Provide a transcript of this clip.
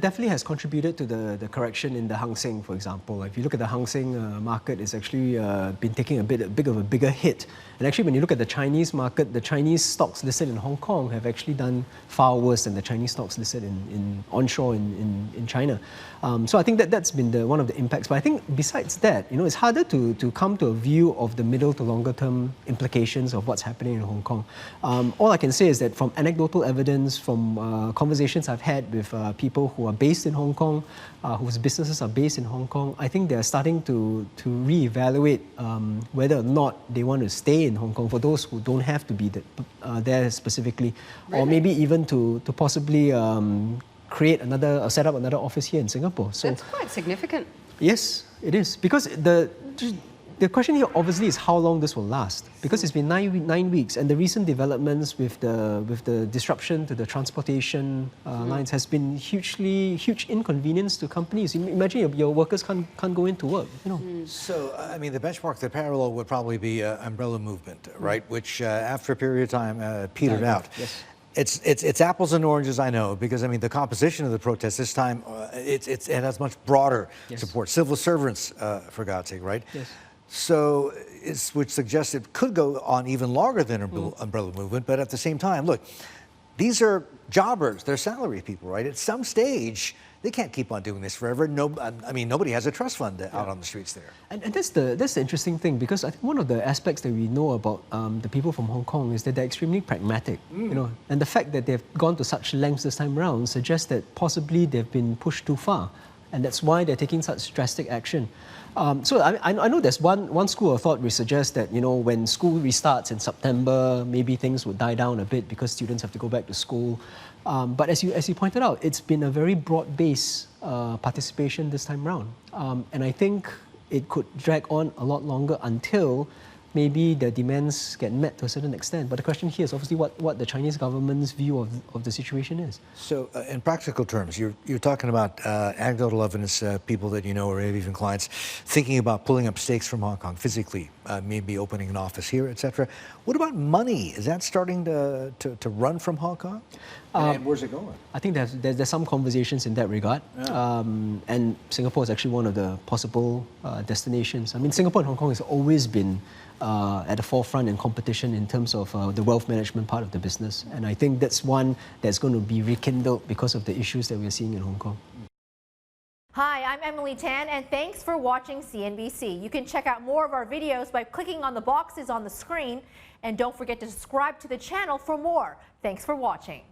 that definitely has contributed to the correction in the Hang Seng, for example. Like if you look at the Hang Seng market, it's actually been taking a bigger hit. And actually, when you look at the Chinese market, the Chinese stocks listed in Hong Kong have actually done far worse than the Chinese stocks listed in onshore in China. So I think that's been one of the impacts. But I think besides that, it's harder to come to a view of the middle to longer term implications of what's happening in Hong Kong. All I can say is that from anecdotal evidence, from conversations I've had with people who are based in Hong Kong, whose businesses are based in Hong Kong, I think they're starting to reevaluate whether or not they want to stay in Hong Kong for those who don't have to be there specifically, or maybe even to possibly set up another office here in Singapore. So that's quite significant. Yes, it is, because the question here obviously is how long this will last, because it's been 9 weeks, and the recent developments with the disruption to the transportation lines has been huge inconvenience to companies. Imagine your workers can't go into work. So I mean, the benchmark, the parallel would probably be umbrella movement, right? Which after a period of time petered out. Yes. It's apples and oranges, I know, because I mean the composition of the protest this time it has much broader support. Civil servants, for God's sake, right? Yes. So which suggests it could go on even longer than umbrella movement. But at the same time, look, these are jobbers, they're salary people, right? At some stage, they can't keep on doing this forever. No, I mean, nobody has a trust fund out on the streets there. And that's the interesting thing, because I think one of the aspects that we know about the people from Hong Kong is that they're extremely pragmatic, and the fact that they've gone to such lengths this time around suggests that possibly they've been pushed too far, and that's why they're taking such drastic action. So I know there's one school of thought which suggests that when school restarts in September, maybe things would die down a bit because students have to go back to school. But as you pointed out, it's been a very broad-based participation this time around, and I think it could drag on a lot longer until maybe the demands get met to a certain extent. But the question here is obviously what the Chinese government's view of the situation is. So in practical terms, you're talking about anecdotal evidence, people that you know or even clients thinking about pulling up stakes from Hong Kong physically, maybe opening an office here, etc. What about money? Is that starting to run from Hong Kong? And where's it going? I think there's some conversations in that regard. Yeah. And Singapore is actually one of the possible destinations. I mean, Singapore and Hong Kong has always been at the forefront in competition in terms of the wealth management part of the business. And I think that's one that's going to be rekindled because of the issues that we're seeing in Hong Kong. Hi, I'm Emily Tan, and thanks for watching CNBC. You can check out more of our videos by clicking on the boxes on the screen. And don't forget to subscribe to the channel for more. Thanks for watching.